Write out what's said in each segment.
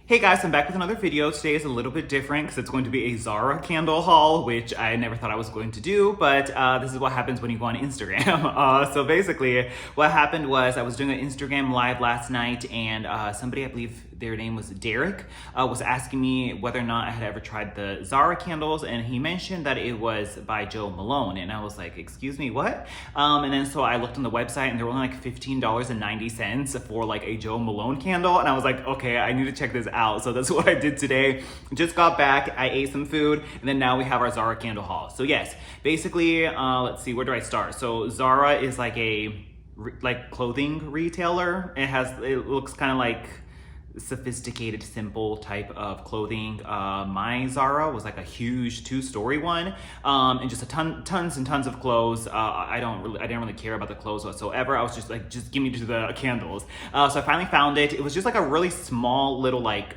Hey guys, I'm back with another video. Today is a little bit different because it's going to be a Zara candle haul, which I never thought I was going to do, but this is what happens when you go on Instagram. So basically, what happened was I was doing an Instagram live last night and somebody, I believe their name was Derek, was asking me whether or not I had ever tried the Zara candles, and he mentioned that it was by Joe Malone, and I was like, excuse me, what? And then so I looked on the website and they were only like $15.90 for like a Joe Malone candle, and I was like, okay, I need to check this out. So that's what I did today. Just got back, I ate some food, and then now we have our Zara candle haul. So yes, basically, let's see, where do I start? So Zara is like a clothing retailer. It looks kind of like sophisticated, simple type of clothing. My Zara was like a huge 2-story one, and just tons and tons of clothes. I didn't really care about the clothes whatsoever. I was just like, just give me the candles. So I finally found it. It was just like a really small little like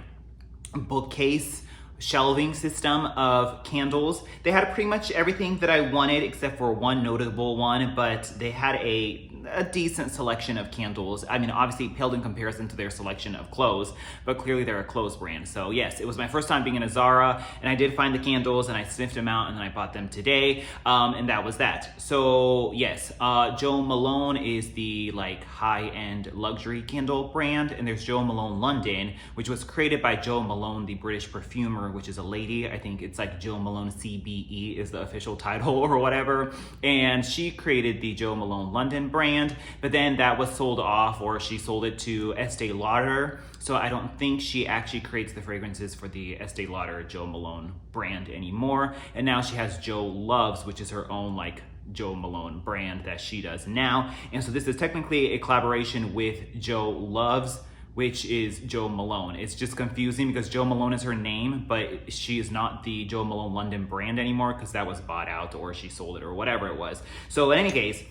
bookcase shelving system of candles. They had pretty much everything that I wanted except for one notable one, but they had a decent selection of candles. I mean, obviously paled in comparison to their selection of clothes, but clearly they're a clothes brand. So yes, it was my first time being in a Zara, and I did find the candles and I sniffed them out and then I bought them today, and that was that. So yes, Joe Malone is the like high-end luxury candle brand, and there's Joe Malone London, which was created by Joe Malone, the British perfumer, which is a lady. I think it's like Joe Malone CBE is the official title or whatever, and she created the Joe Malone London brand, but then that was sold off, or she sold it to Estee Lauder. So I don't think she actually creates the fragrances for the Estee Lauder Joe Malone brand anymore. And now she has Joe Loves, which is her own like Joe Malone brand that she does now. And so this is technically a collaboration with Joe Loves, which is Joe Malone. It's just confusing because Joe Malone is her name, but she is not the Joe Malone London brand anymore because that was bought out or she sold it or whatever it was. So in any case,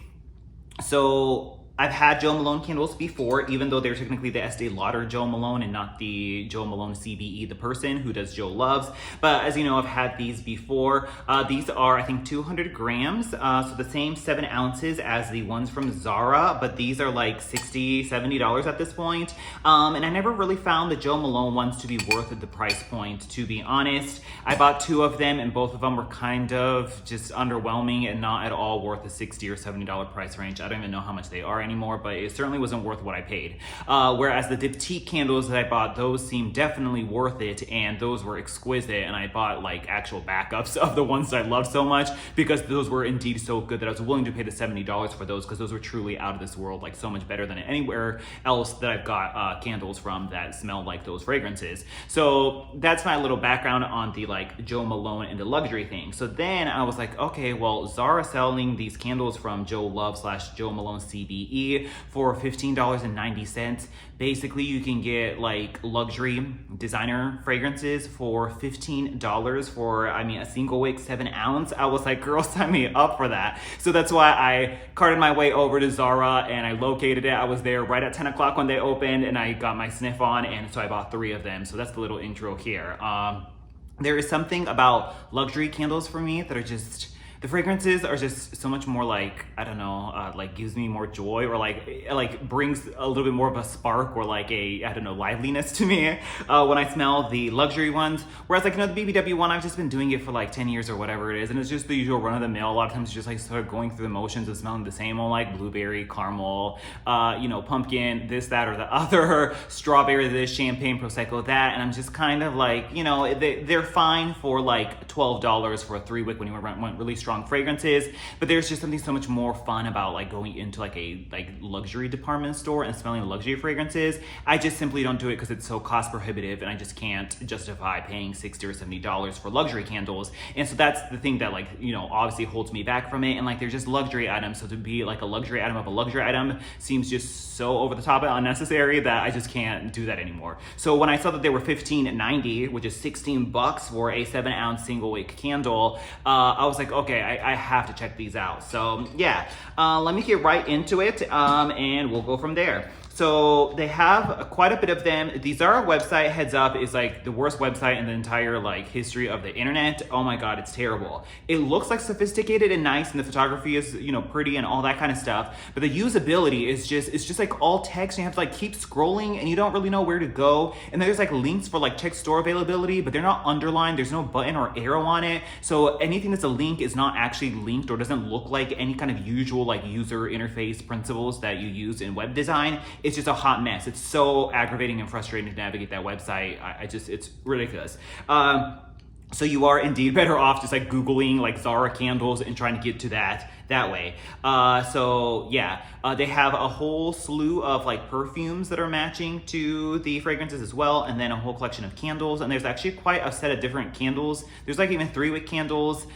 so I've had Joe Malone candles before, even though they're technically the Estee Lauder Joe Malone and not the Joe Malone CBE, the person who does Joe Loves. But as you know, I've had these before. These are, I think, 200 grams. So the same 7 ounces as the ones from Zara, but these are like $60, $70 at this point. And I never really found the Joe Malone ones to be worth the price point, to be honest. I bought 2 of them and both of them were kind of just underwhelming and not at all worth the $60 or $70 price range. I don't even know how much they are anymore, but it certainly wasn't worth what I paid. Whereas the Diptyque candles that I bought, those seemed definitely worth it, and those were exquisite, and I bought like actual backups of the ones that I loved so much because those were indeed so good that I was willing to pay the $70 for those, because those were truly out of this world, like so much better than anywhere else that I've got candles from that smell like those fragrances. So that's my little background on the like Joe Malone and the luxury thing. So then I was like, okay, well, Zara selling these candles from Joe Love / Joe Malone CBE for $15.90. Basically, you can get like luxury designer fragrances for $15 for, I mean, a single wick 7 ounce. I was like, girl, sign me up for that. So that's why I carted my way over to Zara and I located it. I was there right at 10 o'clock when they opened and I got my sniff on, and so I bought 3 of them. So that's the little intro here. There is something about luxury candles for me that are just, the fragrances are just so much more like, I don't know, like gives me more joy, or like brings a little bit more of a spark, or like a, I don't know, liveliness to me when I smell the luxury ones. Whereas like, you know, the BBW one, I've just been doing it for like 10 years or whatever it is, and it's just the usual run of the mill. A lot of times it's just like sort of going through the motions of smelling the same old like blueberry, caramel, you know, pumpkin, this, that, or the other, strawberry, this, champagne, prosecco, that, and I'm just kind of like, you know, they're fine for like $12 for a 3-wick when you want really strong fragrances, but there's just something so much more fun about like going into like a luxury department store and smelling luxury fragrances. I just simply don't do it because it's so cost prohibitive, and I just can't justify paying $60 or $70 for luxury candles. And so that's the thing that, like, you know, obviously holds me back from it. And like, they're just luxury items, so to be like a luxury item of a luxury item seems just so over the top and unnecessary that I just can't do that anymore. So when I saw that they were $15.90, which is $16 for a 7 ounce single wick candle, I was like, okay, I have to check these out. So yeah, let me get right into it, and we'll go from there. So they have quite a bit of them. The Zara website, heads up, is like the worst website in the entire like history of the internet. Oh my God, it's terrible. It looks like sophisticated and nice, and the photography is, you know, pretty and all that kind of stuff. But the usability is it's just like all text, and you have to like keep scrolling, and you don't really know where to go. And there's like links for like check store availability, but they're not underlined. There's no button or arrow on it. So anything that's a link is not actually linked or doesn't look like any kind of usual like user interface principles that you use in web design. It's just a hot mess. It's so aggravating and frustrating to navigate that website. It's ridiculous. So you are indeed better off just like Googling like Zara candles and trying to get to that way. So yeah, they have a whole slew of like perfumes that are matching to the fragrances as well, and then a whole collection of candles. And there's actually quite a set of different candles. There's like even 3-wick candles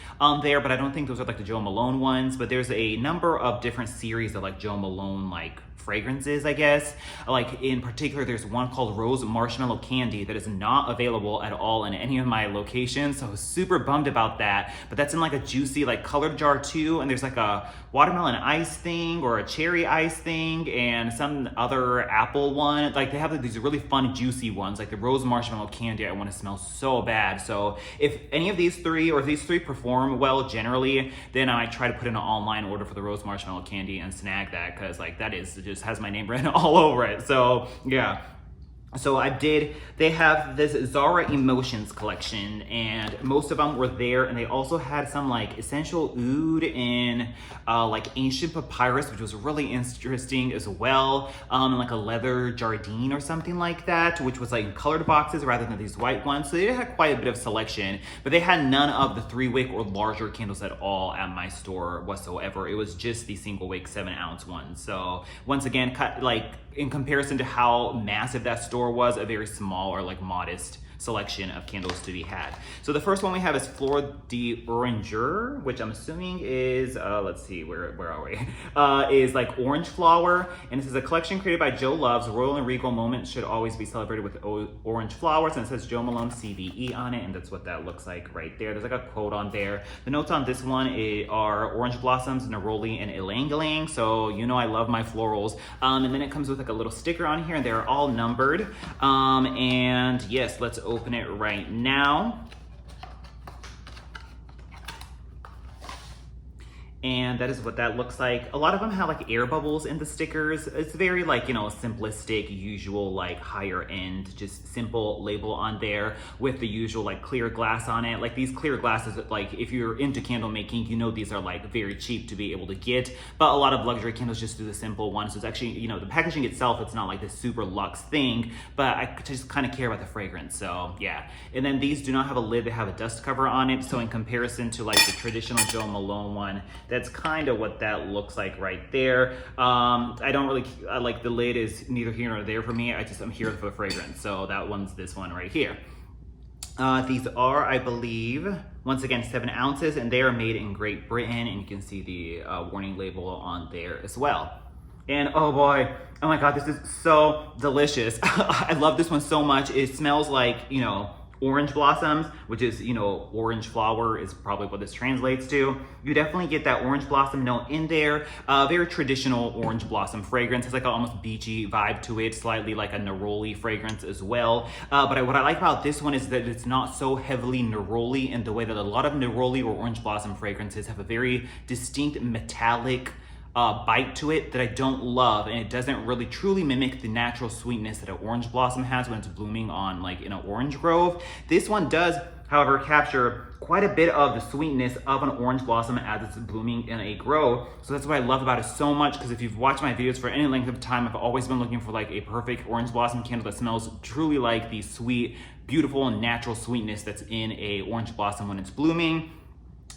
there, but I don't think those are like the Jo Malone ones. But there's a number of different series of like Jo Malone like fragrances, I guess. Like in particular, there's one called Rose Marshmallow Candy that is not available at all in any of my locations. So I was super bummed about that. But that's in like a juicy like colored jar too. And there's like a watermelon ice thing or a cherry ice thing and some other apple one. Like they have like these really fun juicy ones, like the Rose Marshmallow Candy I want to smell so bad. So if any of these three or if these three perform well generally, then I might try to put in an online order for the Rose Marshmallow Candy and snag that, because like that is just has my name written all over it. So yeah. So they have this Zara Emotions collection, and most of them were there, and they also had some like essential oud and like ancient papyrus, which was really interesting as well, and like a leather jardine or something like that, which was like in colored boxes rather than these white ones. So they had quite a bit of selection, but they had none of the 3-wick or larger candles at all at my store whatsoever. It was just the single wick 7-ounce ones. So once again, like in comparison to how massive that store was, a very small or like modest selection of candles to be had. So the first one we have is Fleur D'Oranger, which I'm assuming is, let's see, where are we? Is like orange flower. And this is a collection created by Joe Loves. Royal and regal moments should always be celebrated with orange flowers. And it says Jo Malone CVE on it, and that's what that looks like right there. There's like a quote on there. The notes on this one are orange blossoms, neroli, and ylang-ylang. So you know I love my florals. And then it comes with like a little sticker on here, and they're all numbered. And yes, let's open it right now. And that is what that looks like. A lot of them have like air bubbles in the stickers. It's very like, you know, simplistic, usual, like higher end, just simple label on there with the usual like clear glass on it. Like these clear glasses, like if you're into candle making, you know these are like very cheap to be able to get, but a lot of luxury candles just do the simple one. So it's actually, you know, the packaging itself, it's not like this super luxe thing, but I just kind of care about the fragrance. So yeah. And then these do not have a lid, they have a dust cover on it. So in comparison to like the traditional Jo Malone one, that's kind of what that looks like right there. I don't really, like the lid is neither here nor there for me. I'm here for the fragrance. So that one's this one right here. These are, I believe, once again, 7 ounces, and they are made in Great Britain, and you can see the warning label on there as well. And oh boy, oh my God, this is so delicious. I love this one so much. It smells like, you know, orange blossoms, which is, you know, orange flower is probably what this translates to. You definitely get that orange blossom note in there. Very traditional orange blossom fragrance. It's like an almost beachy vibe to it, slightly like a neroli fragrance as well. But what I like about this one is that it's not so heavily neroli in the way that a lot of neroli or orange blossom fragrances have a very distinct metallic bite to it that I don't love, and it doesn't really truly mimic the natural sweetness that an orange blossom has when it's blooming on like in an orange grove. This one does, however, capture quite a bit of the sweetness of an orange blossom as it's blooming in a grove. So that's what I love about it so much, because if you've watched my videos for any length of time, I've always been looking for like a perfect orange blossom candle that smells truly like the sweet, beautiful, and natural sweetness that's in a orange blossom when it's blooming.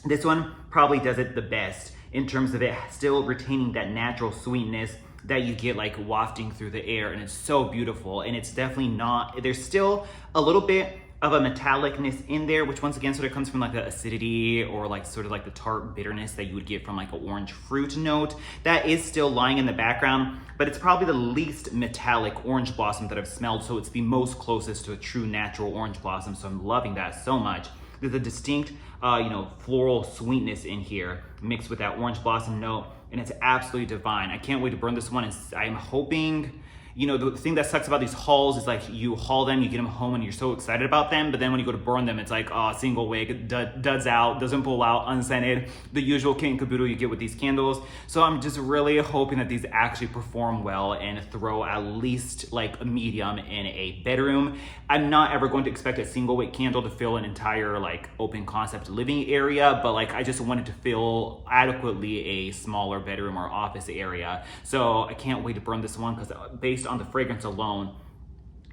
This one probably does it the best in terms of it still retaining that natural sweetness that you get like wafting through the air, and it's so beautiful. And it's definitely not, there's still a little bit of a metallicness in there, which once again sort of comes from like the acidity or like sort of like the tart bitterness that you would get from like an orange fruit note. That is still lying in the background, but it's probably the least metallic orange blossom that I've smelled, so it's the most closest to a true natural orange blossom, so I'm loving that so much. There's a distinct, you know, floral sweetness in here mixed with that orange blossom note, and it's absolutely divine. I can't wait to burn this one, and I'm hoping you know, the thing that sucks about these hauls is like you haul them, you get them home and you're so excited about them, but then when you go to burn them, it's like, oh, single wick, duds out, doesn't pull out, unscented, the usual kit and caboodle you get with these candles. So I'm just really hoping that these actually perform well and throw at least like a medium in a bedroom. I'm not ever going to expect a single wick candle to fill an entire like open concept living area, but like I just wanted to fill adequately a smaller bedroom or office area. So I can't wait to burn this one because based on the fragrance alone,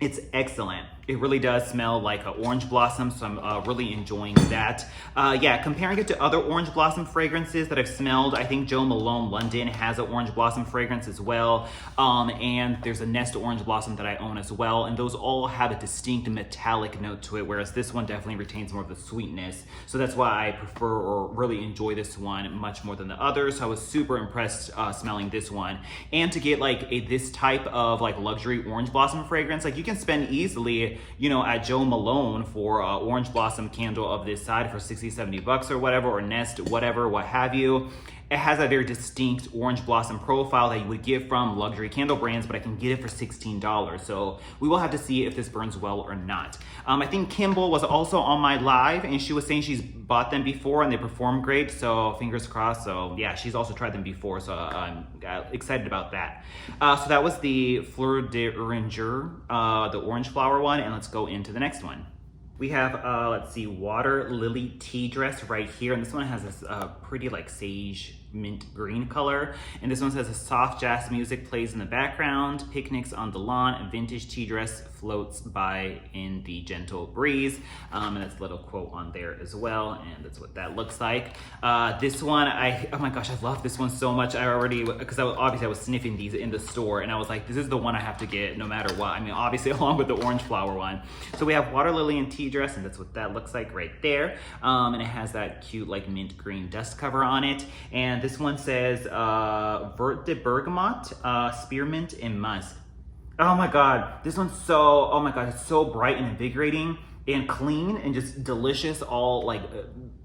it's excellent. It really does smell like an orange blossom, so I'm really enjoying that. Yeah, comparing it to other orange blossom fragrances that I've smelled, I think Jo Malone London has an orange blossom fragrance as well. And there's a Nest orange blossom that I own as well. And those all have a distinct metallic note to it, whereas this one definitely retains more of the sweetness. So that's why I prefer or really enjoy this one much more than the others. So I was super impressed smelling this one. And to get like this type of like luxury orange blossom fragrance, like you can spend easily, you know, at Jo Malone for an orange blossom candle of this side for 60, 70 bucks or whatever, or Nest, whatever, what have you. It has a very distinct orange blossom profile that you would get from luxury candle brands, but I can get it for $16. So we will have to see if this burns well or not. I think Kimball was also on my live and she was saying she's bought them before and they perform great. So fingers crossed. So yeah, she's also tried them before. So I'm excited about that. So that was the Fleur D'Oranger, the orange flower one. And let's go into the next one. We have, let's see, Waterlily Tea Dress right here. And this one has this pretty like sage mint green color. And this one says a soft jazz music plays in the background, picnics on the lawn, a vintage tea dress floats by in the gentle breeze. And that's a little quote on there as well. And that's what that looks like. This one, oh my gosh, I love this one so much. I already, because obviously I was sniffing these in the store and I was like, this is the one I have to get no matter what. I mean, obviously along with the orange flower one. So we have Waterlily and Tea Dress, and that's what that looks like right there. And it has that cute like mint green dust cover on it. And this one says Vert de Bergamot, Spearmint and Musk. Oh my God, this one's so, oh my God, it's so bright and invigorating and clean and just delicious, all like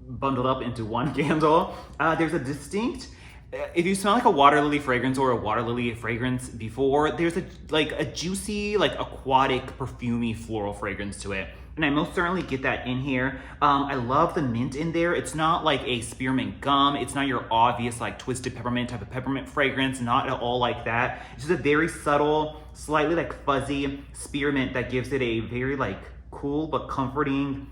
bundled up into one candle. There's a distinct, if you smell like a water lily fragrance or a water lily fragrance before, there's a juicy, like aquatic, perfumey floral fragrance to it. And I most certainly get that in here. I love the mint in there. It's not like a spearmint gum. It's not your obvious like twisted peppermint type of peppermint fragrance, not at all like that. It's just a very subtle, slightly like fuzzy spearmint that gives it a very like cool but comforting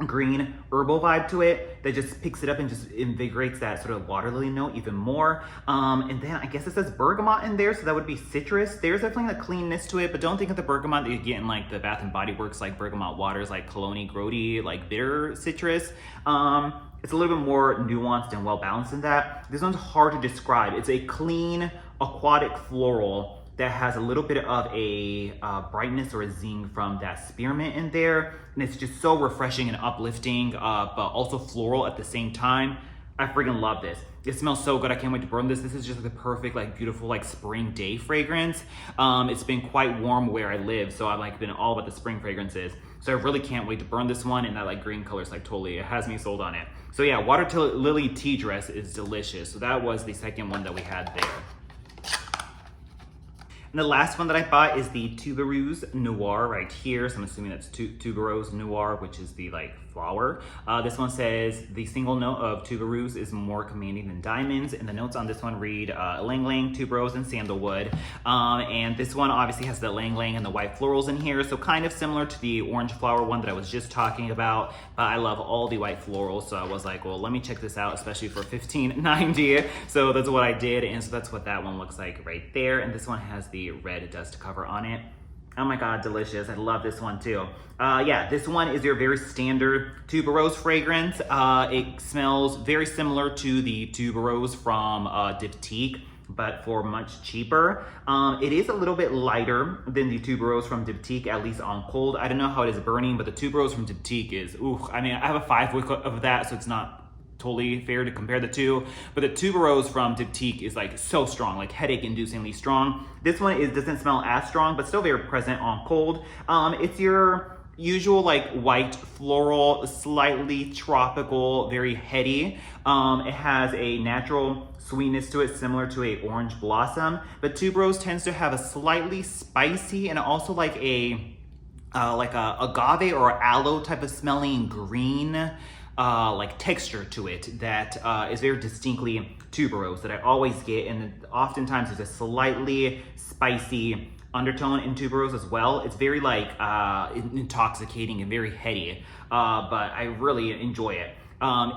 green herbal vibe to it that just picks it up and just invigorates that sort of water lily note even more. And then I guess it says bergamot in there, so that would be citrus. There's definitely a cleanness to it, but don't think of the bergamot that you get in like the Bath and Body Works like bergamot waters, like Cologne Grody, like bitter citrus. It's a little bit more nuanced and well balanced than that. This one's hard to describe. It's a clean aquatic floral that has a little bit of a brightness or a zing from that spearmint in there. And it's just so refreshing and uplifting, but also floral at the same time. I freaking love this. It smells so good. I can't wait to burn this. This is just like the perfect, like beautiful, like spring day fragrance. It's been quite warm where I live, so I've like been all about the spring fragrances. So I really can't wait to burn this one, and that like green color is like totally, it has me sold on it. So yeah, Waterlily Tea Dress is delicious. So that was the second one that we had there. And the last one that I bought is the Tubereuse Noir right here. So I'm assuming that's Tubereuse Noir, which is the like flower. This one says the single note of tuberose is more commanding than diamonds. And the notes on this one read ylang ylang, tuberose, and sandalwood. And this one obviously has the ylang ylang and the white florals in here. So kind of similar to the orange flower one that I was just talking about. But I love all the white florals. So I was like, well, let me check this out, especially for $15.90. So that's what I did. And so that's what that one looks like right there. And this one has the red dust cover on it. Oh my God, delicious. I love this one too. Yeah, this one is your very standard tuberose fragrance. It smells very similar to the tuberose from Diptyque, but for much cheaper. It is a little bit lighter than the tuberose from Diptyque, at least on cold. I don't know how it is burning, but the tuberose from Diptyque is, ooh, I mean, I have a 5-wick of that, so it's not totally fair to compare the two, but the tuberose from Diptyque is like so strong, like headache-inducingly strong. This one doesn't smell as strong, but still very present on cold. It's your usual like white floral, slightly tropical, very heady. It has a natural sweetness to it, similar to a orange blossom, but tuberose tends to have a slightly spicy and also like a agave or aloe type of smelling green like texture to it that is very distinctly tuberose that I always get, and oftentimes there's a slightly spicy undertone in tuberose as well. It's very like intoxicating and very heady, but I really enjoy it.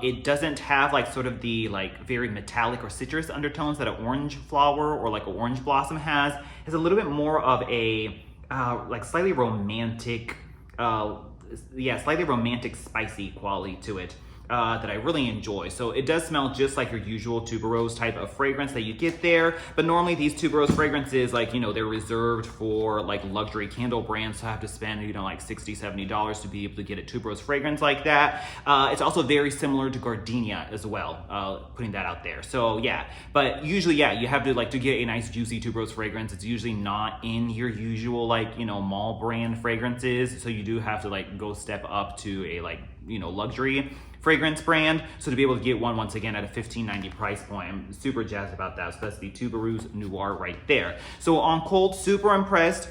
It doesn't have like sort of the like very metallic or citrus undertones that an orange flower or like an orange blossom has. It's a little bit more of a like slightly romantic, slightly romantic spicy quality to it. That I really enjoy. So it does smell just like your usual tuberose type of fragrance that you get there, but normally these tuberose fragrances, like, you know, they're reserved for like luxury candle brands, so I have to spend, you know, like $60-$70 to be able to get a tuberose fragrance like that. It's also very similar to gardenia as well, putting that out there. So yeah, but usually, yeah, you have to like, to get a nice juicy tuberose fragrance, it's usually not in your usual like, you know, mall brand fragrances, so you do have to like go step up to a like, you know, luxury fragrance brand. So to be able to get one once again at a $15.90 price point, I'm super jazzed about that. So that's the Tubereuse Noir right there. So on cold, super impressed.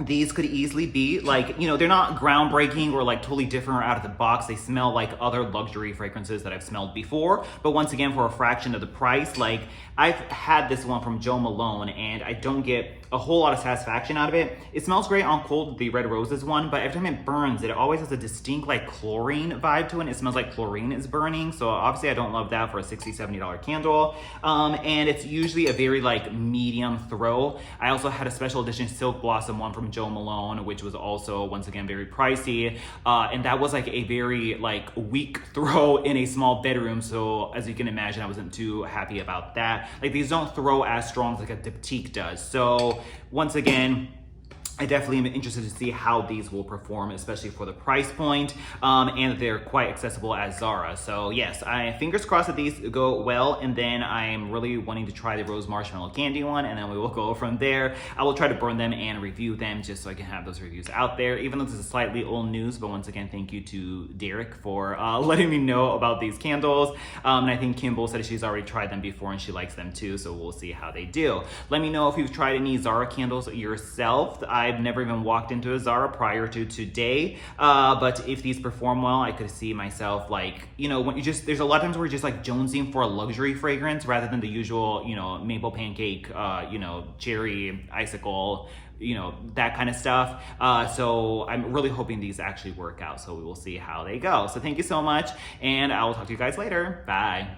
These could easily be like, you know, they're not groundbreaking or like totally different or out of the box. They smell like other luxury fragrances that I've smelled before. But once again, for a fraction of the price, like I've had this one from Jo Malone and I don't get a whole lot of satisfaction out of it. It smells great on cold, the Red Roses one, but every time it burns, it always has a distinct like chlorine vibe to it. It smells like chlorine is burning. So obviously I don't love that for a $60-$70 candle. And it's usually a very like medium throw. I also had a special edition Silk Blossom one from Jo Malone, which was also once again very pricey. And that was like a very like weak throw in a small bedroom. So as you can imagine, I wasn't too happy about that. Like these don't throw as strong as like a Diptyque does. So once again, I definitely am interested to see how these will perform, especially for the price point, and they're quite accessible at Zara. So yes, I fingers crossed that these go well, and then I'm really wanting to try the Rose Marshmallow Candy one, and then we will go from there. I will try to burn them and review them just so I can have those reviews out there, even though this is slightly old news, but once again, thank you to Derek for letting me know about these candles. And I think Kimball said she's already tried them before and she likes them too, so we'll see how they do. Let me know if you've tried any Zara candles yourself. I've never even walked into a Zara prior to today, but if these perform well, I could see myself like, you know, when you just, there's a lot of times where you're just like jonesing for a luxury fragrance rather than the usual, you know, maple pancake, you know, cherry icicle, you know, that kind of stuff. So I'm really hoping these actually work out, so we will see how they go. So thank you so much, and I will talk to you guys later. Bye.